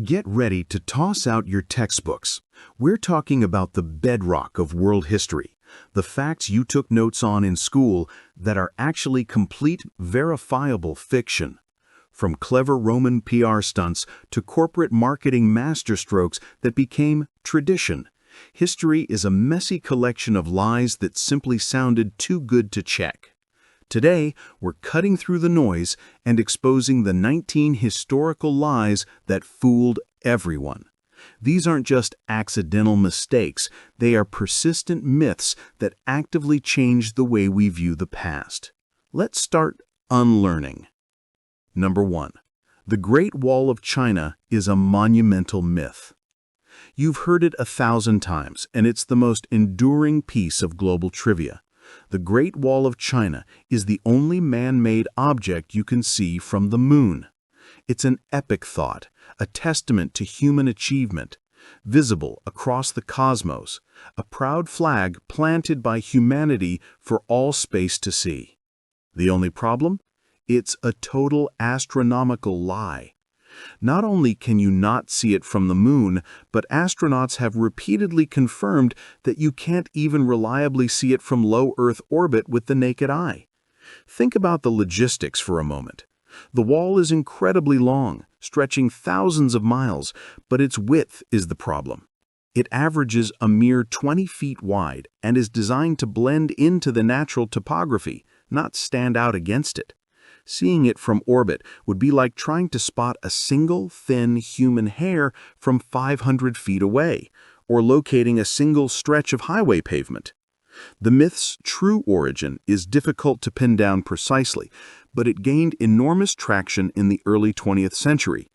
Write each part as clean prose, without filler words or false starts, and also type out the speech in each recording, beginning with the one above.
Get ready to toss out your textbooks. We're talking about the bedrock of world history, the facts you took notes on in school that are actually complete, verifiable fiction. From clever Roman PR stunts to corporate marketing masterstrokes that became tradition, history is a messy collection of lies that simply sounded too good to check. Today, we're cutting through the noise and exposing the 19 historical lies that fooled everyone. These aren't just accidental mistakes, they are persistent myths that actively change the way we view the past. Let's start unlearning. Number 1. The Great Wall of China is a monumental myth. You've heard it 1,000 times, and it's the most enduring piece of global trivia. The Great Wall of China is the only man-made object you can see from the moon. It's an epic thought, a testament to human achievement, visible across the cosmos, a proud flag planted by humanity for all space to see. The only problem? It's a total astronomical lie. Not only can you not see it from the moon, but astronauts have repeatedly confirmed that you can't even reliably see it from low Earth orbit with the naked eye. Think about the logistics for a moment. The wall is incredibly long, stretching thousands of miles, but its width is the problem. It averages a mere 20 feet wide and is designed to blend into the natural topography, not stand out against it. Seeing it from orbit would be like trying to spot a single thin human hair from 500 feet away, or locating a single stretch of highway pavement. The myth's true origin is difficult to pin down precisely, but it gained enormous traction in the early 20th century.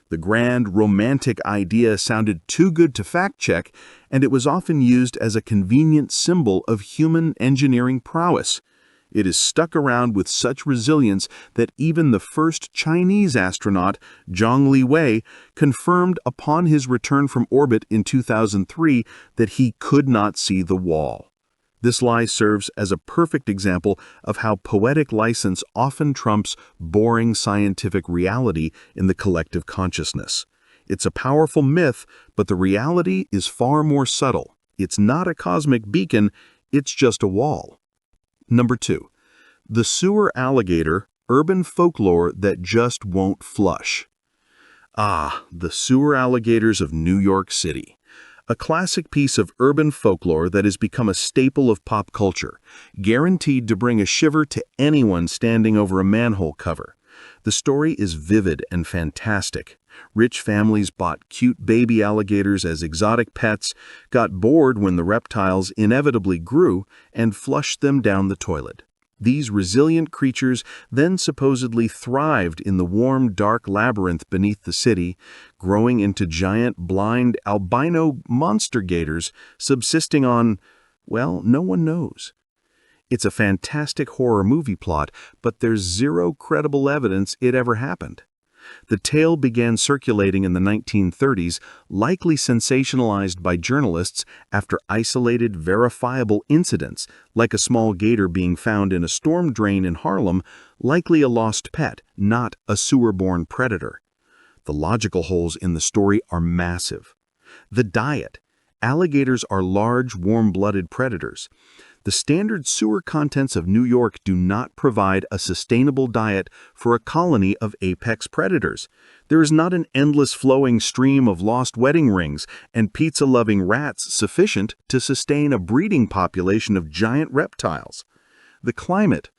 The grand, romantic idea sounded too good to fact-check, and it was often used as a convenient symbol of human engineering prowess. It is stuck around with such resilience that even the first Chinese astronaut, Zhang Liwei, confirmed upon his return from orbit in 2003 that he could not see the wall. This lie serves as a perfect example of how poetic license often trumps boring scientific reality in the collective consciousness. It's a powerful myth, but the reality is far more subtle. It's not a cosmic beacon, it's just a wall. Number 2. The sewer alligator, urban folklore that just won't flush. Ah, the sewer alligators of New York City. A classic piece of urban folklore that has become a staple of pop culture, guaranteed to bring a shiver to anyone standing over a manhole cover. The story is vivid and fantastic. Rich families bought cute baby alligators as exotic pets, got bored when the reptiles inevitably grew, and flushed them down the toilet. These resilient creatures then supposedly thrived in the warm, dark labyrinth beneath the city, growing into giant, blind, albino monster gators, subsisting on, well, no one knows. It's a fantastic horror movie plot, but there's zero credible evidence it ever happened. The tale began circulating in the 1930s, likely sensationalized by journalists after isolated, verifiable incidents, like a small gator being found in a storm drain in Harlem, likely a lost pet, not a sewer-borne predator. The logical holes in the story are massive. The diet. Alligators are large, warm-blooded predators. The standard sewer contents of New York do not provide a sustainable diet for a colony of apex predators. There is not an endless flowing stream of lost wedding rings and pizza-loving rats sufficient to sustain a breeding population of giant reptiles. The climate.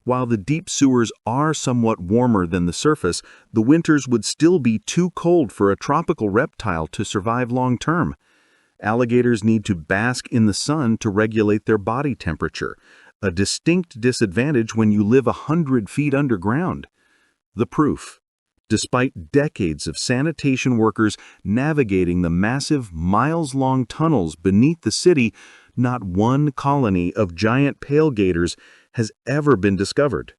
While the deep sewers are somewhat warmer than the surface, the winters would still be too cold for a tropical reptile to survive long-term. Alligators need to bask in the sun to regulate their body temperature, a distinct disadvantage when you live 100 feet underground. The proof. Despite decades of sanitation workers navigating the massive, miles-long tunnels beneath the city, not one colony of giant pale gators has ever been discovered.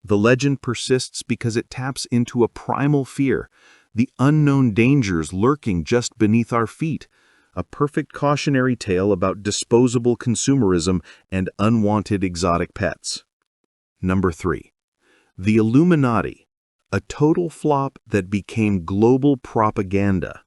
The legend persists because it taps into a primal fear, the unknown dangers lurking just beneath our feet. A perfect cautionary tale about disposable consumerism and unwanted exotic pets. Number 3. The Illuminati, a total flop that became global propaganda.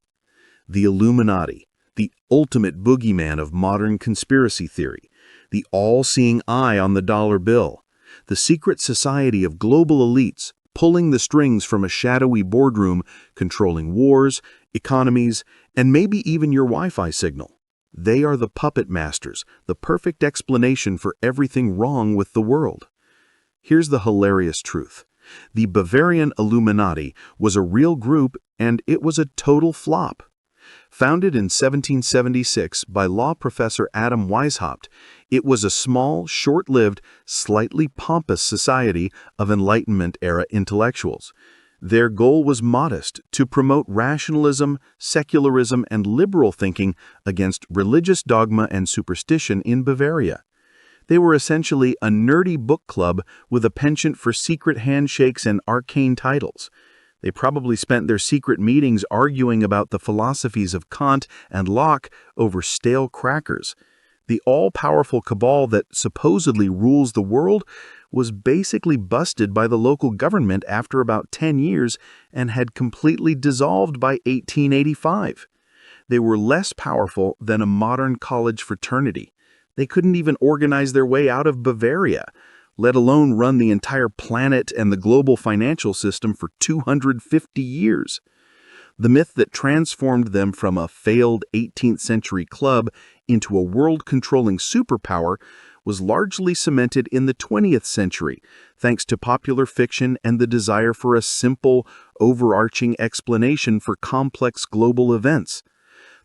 The Illuminati, the ultimate boogeyman of modern conspiracy theory, the all-seeing eye on the dollar bill, the secret society of global elites pulling the strings from a shadowy boardroom, controlling wars, economies, and maybe even your Wi-Fi signal. They are the puppet masters, the perfect explanation for everything wrong with the world. Here's the hilarious truth. The Bavarian Illuminati was a real group, and it was a total flop. Founded in 1776 by law professor Adam Weishaupt, it was a small, short-lived, slightly pompous society of Enlightenment-era intellectuals. Their goal was modest: to promote rationalism, secularism, and liberal thinking against religious dogma and superstition in Bavaria. They were essentially a nerdy book club with a penchant for secret handshakes and arcane titles. They probably spent their secret meetings arguing about the philosophies of Kant and Locke over stale crackers. The all-powerful cabal that supposedly rules the world was basically busted by the local government after about 10 years and had completely dissolved by 1885. They were less powerful than a modern college fraternity. They couldn't even organize their way out of Bavaria, let alone run the entire planet and the global financial system for 250 years. The myth that transformed them from a failed 18th century club into a world-controlling superpower was largely cemented in the 20th century, thanks to popular fiction and the desire for a simple, overarching explanation for complex global events.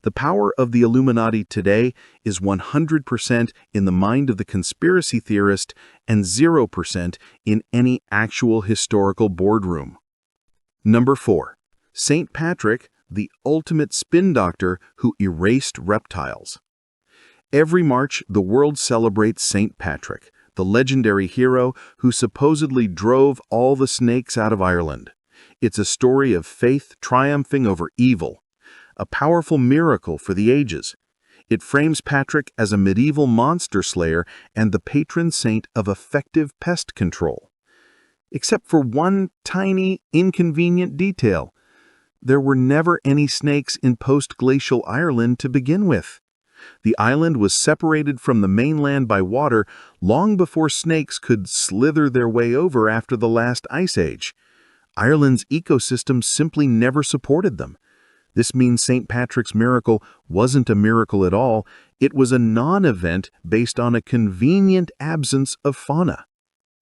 The power of the Illuminati today is 100% in the mind of the conspiracy theorist and 0% in any actual historical boardroom. Number 4. St. Patrick, the ultimate spin doctor who erased reptiles. Every March, the world celebrates St. Patrick, the legendary hero who supposedly drove all the snakes out of Ireland. It's a story of faith triumphing over evil, a powerful miracle for the ages. It frames Patrick as a medieval monster slayer and the patron saint of effective pest control. Except for one tiny, inconvenient detail: there were never any snakes in post-glacial Ireland to begin with. The island was separated from the mainland by water long before snakes could slither their way over after the last ice age. Ireland's ecosystem simply never supported them. This means St. Patrick's miracle wasn't a miracle at all. It was a non-event based on a convenient absence of fauna.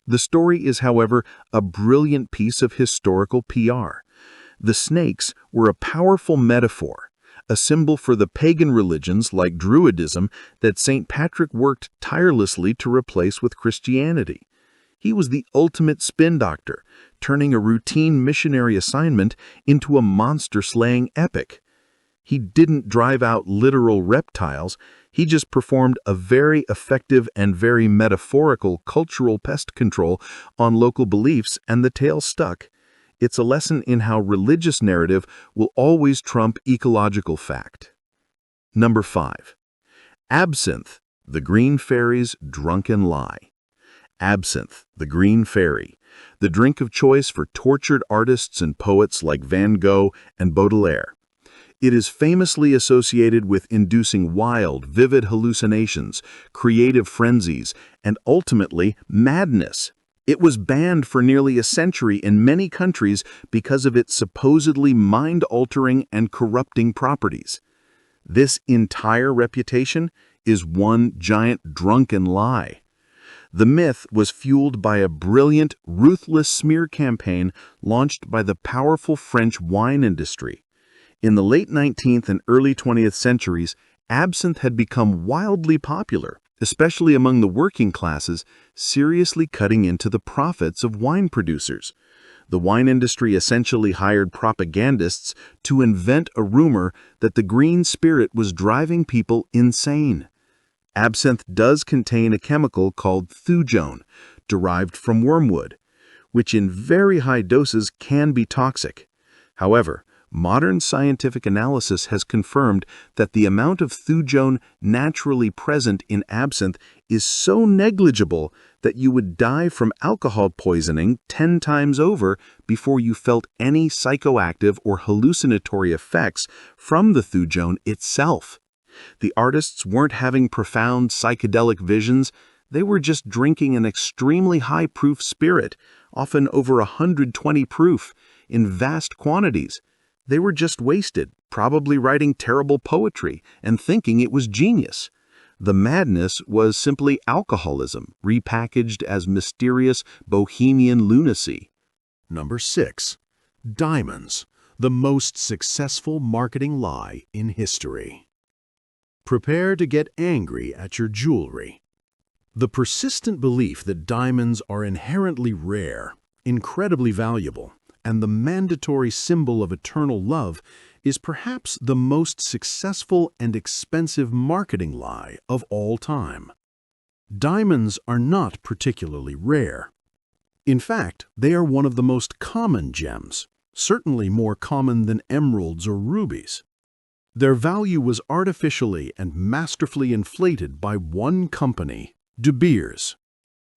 The story is, however, a brilliant piece of historical PR. The snakes were a powerful metaphor, a symbol for the pagan religions like Druidism that St. Patrick worked tirelessly to replace with Christianity. He was the ultimate spin doctor, turning a routine missionary assignment into a monster-slaying epic. He didn't drive out literal reptiles, he just performed a very effective and very metaphorical cultural pest control on local beliefs, and the tale stuck. It's a lesson in how religious narrative will always trump ecological fact. Number 5. Absinthe, the Green Fairy's drunken lie. Absinthe, the Green Fairy, the drink of choice for tortured artists and poets like Van Gogh and Baudelaire. It is famously associated with inducing wild, vivid hallucinations, creative frenzies, and ultimately madness. It was banned for nearly a century in many countries because of its supposedly mind-altering and corrupting properties. This entire reputation is one giant drunken lie. The myth was fueled by a brilliant, ruthless smear campaign launched by the powerful French wine industry. In the late 19th and early 20th centuries, absinthe had become wildly popular, especially among the working classes, seriously cutting into the profits of wine producers. The wine industry essentially hired propagandists to invent a rumor that the green spirit was driving people insane. Absinthe does contain a chemical called thujone, derived from wormwood, which in very high doses can be toxic. However, Modern scientific analysis has confirmed that the amount of thujone naturally present in absinthe is so negligible that you would die from alcohol poisoning 10 times over before you felt any psychoactive or hallucinatory effects from the thujone itself. The artists weren't having profound psychedelic visions, they were just drinking an extremely high-proof spirit, often over 120 proof, in vast quantities. They were just wasted, probably writing terrible poetry and thinking it was genius. The madness was simply alcoholism, repackaged as mysterious bohemian lunacy. Number 6. Diamonds, the most successful marketing lie in history. Prepare to get angry at your jewelry. The persistent belief that diamonds are inherently rare, incredibly valuable, and the mandatory symbol of eternal love is perhaps the most successful and expensive marketing lie of all time. Diamonds are not particularly rare. In fact, they are one of the most common gems, certainly more common than emeralds or rubies. Their value was artificially and masterfully inflated by one company, De Beers.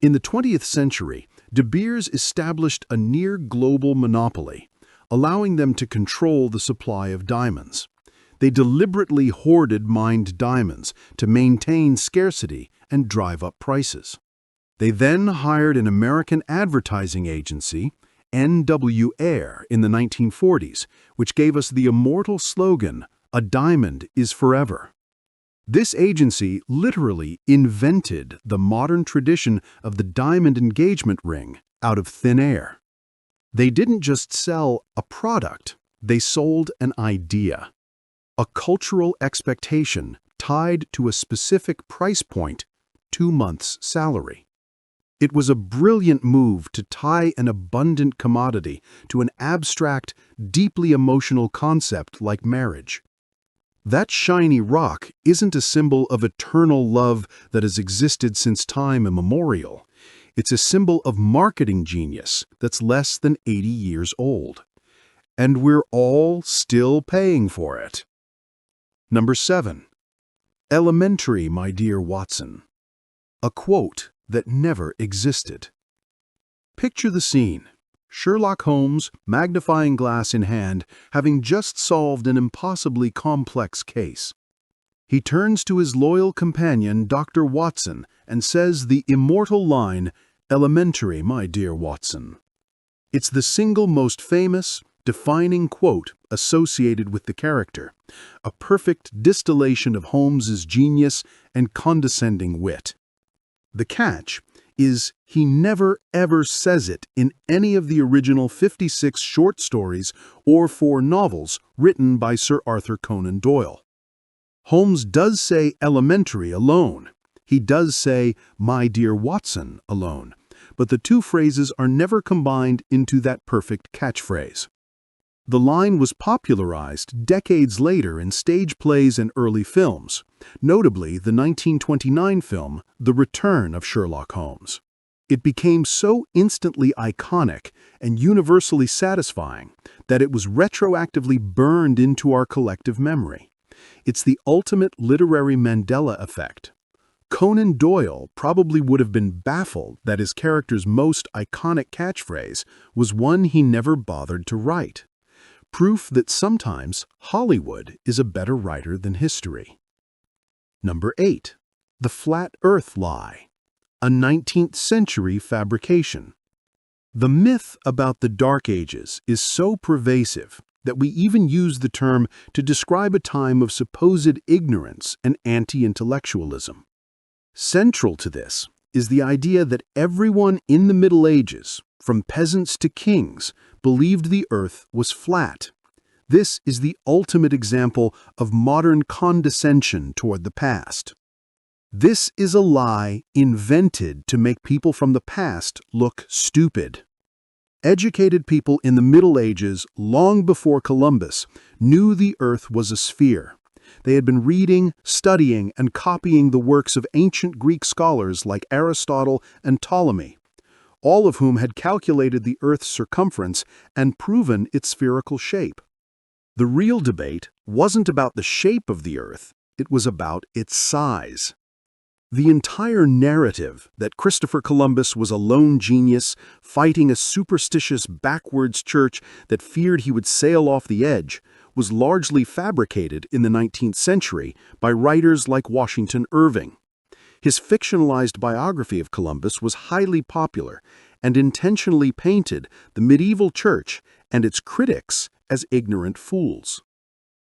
In the 20th century, De Beers established a near-global monopoly, allowing them to control the supply of diamonds. They deliberately hoarded mined diamonds to maintain scarcity and drive up prices. They then hired an American advertising agency, N.W. Ayer, in the 1940s, which gave us the immortal slogan, "A diamond is forever." This agency literally invented the modern tradition of the diamond engagement ring out of thin air. They didn't just sell a product, they sold an idea, a cultural expectation tied to a specific price point, 2 months' salary. It was a brilliant move to tie an abundant commodity to an abstract, deeply emotional concept like marriage. That shiny rock isn't a symbol of eternal love that has existed since time immemorial. It's a symbol of marketing genius that's less than 80 years old. And we're all still paying for it. Number 7. Elementary, my dear Watson. A quote that never existed. Picture the scene. Sherlock Holmes, magnifying glass in hand, having just solved an impossibly complex case. He turns to his loyal companion, Dr. Watson, and says the immortal line, "Elementary, my dear Watson." It's the single most famous, defining quote associated with the character, a perfect distillation of Holmes's genius and condescending wit. The catch is he never ever says it in any of the original 56 short stories or 4 novels written by Sir Arthur Conan Doyle. Holmes does say elementary alone. He does say my dear Watson alone, but the two phrases are never combined into that perfect catchphrase. The line was popularized decades later in stage plays and early films, notably the 1929 film The Return of Sherlock Holmes. It became so instantly iconic and universally satisfying that it was retroactively burned into our collective memory. It's the ultimate literary Mandela effect. Conan Doyle probably would have been baffled that his character's most iconic catchphrase was one he never bothered to write. Proof that sometimes Hollywood is a better writer than history. Number 8. The Flat Earth Lie, a 19th century fabrication. The myth about the Dark Ages is so pervasive that we even use the term to describe a time of supposed ignorance and anti-intellectualism. Central to this is the idea that everyone in the Middle Ages, from peasants to kings, believed the earth was flat. This is the ultimate example of modern condescension toward the past. This is a lie invented to make people from the past look stupid. Educated people in the Middle Ages, long before Columbus, knew the earth was a sphere. They had been reading, studying, and copying the works of ancient Greek scholars like Aristotle and Ptolemy, all of whom had calculated the Earth's circumference and proven its spherical shape. The real debate wasn't about the shape of the Earth, it was about its size. The entire narrative that Christopher Columbus was a lone genius fighting a superstitious backwards church that feared he would sail off the edge was largely fabricated in the 19th century by writers like Washington Irving. His fictionalized biography of Columbus was highly popular and intentionally painted the medieval church and its critics as ignorant fools.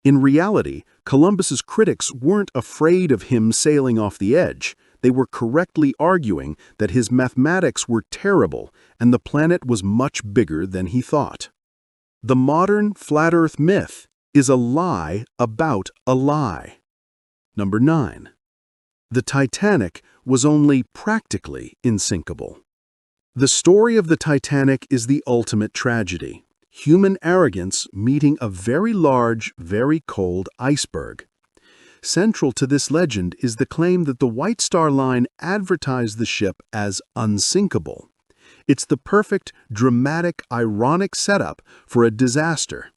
In reality, Columbus's critics weren't afraid of him sailing off the edge. They were correctly arguing that his mathematics were terrible and the planet was much bigger than he thought. The modern flat Earth myth is a lie about a lie. Number 9. The Titanic was only practically unsinkable. The story of the Titanic is the ultimate tragedy. Human arrogance meeting a very large, very cold iceberg. Central to this legend is the claim that the White Star Line advertised the ship as unsinkable. It's the perfect, dramatic, ironic setup for a disaster.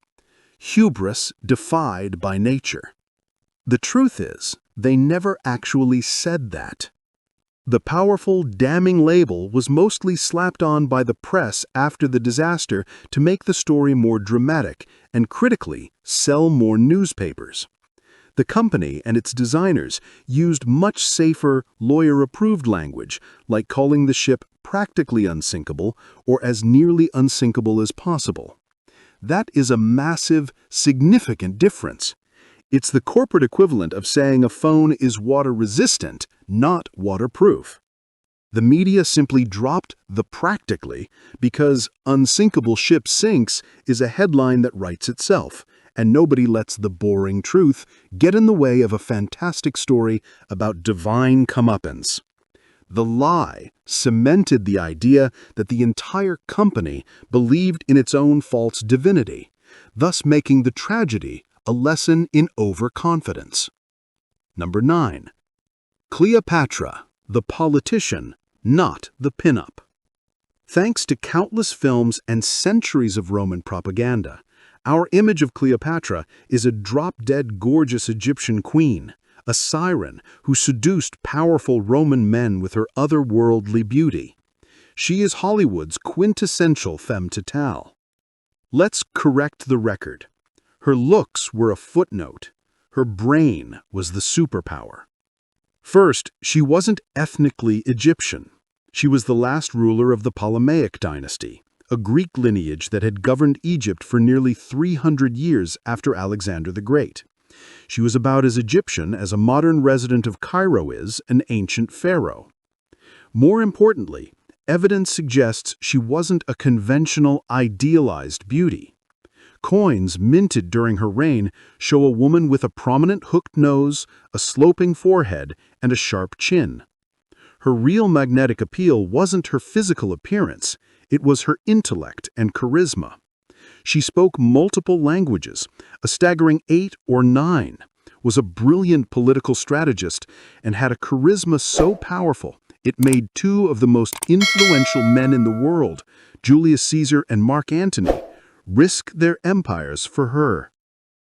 Hubris defied by nature. The truth is, they never actually said that. The powerful, damning label was mostly slapped on by the press after the disaster to make the story more dramatic and, critically, sell more newspapers. The company and its designers used much safer, lawyer-approved language, like calling the ship practically unsinkable or as nearly unsinkable as possible. That is a massive, significant difference. It's the corporate equivalent of saying a phone is water-resistant, not waterproof. The media simply dropped the practically because "unsinkable ship sinks" is a headline that writes itself, and nobody lets the boring truth get in the way of a fantastic story about divine comeuppance. The lie cemented the idea that the entire company believed in its own false divinity, thus making the tragedy a lesson in overconfidence. Number 9. Cleopatra, the politician, not the pinup. Thanks to countless films and centuries of Roman propaganda, our image of Cleopatra is a drop-dead gorgeous Egyptian queen, a siren who seduced powerful Roman men with her otherworldly beauty. She is Hollywood's quintessential femme fatale. Let's correct the record. Her looks were a footnote. Her brain was the superpower. First, she wasn't ethnically Egyptian. She was the last ruler of the Ptolemaic dynasty, a Greek lineage that had governed Egypt for nearly 300 years after Alexander the Great. She was about as Egyptian as a modern resident of Cairo is an ancient pharaoh. More importantly, evidence suggests she wasn't a conventional, idealized beauty. Coins minted during her reign show a woman with a prominent hooked nose, a sloping forehead, and a sharp chin. Her real magnetic appeal wasn't her physical appearance, it was her intellect and charisma. She spoke multiple languages, a staggering 8 or 9, was a brilliant political strategist, and had a charisma so powerful it made 2 of the most influential men in the world, Julius Caesar and Mark Antony, risk their empires for her.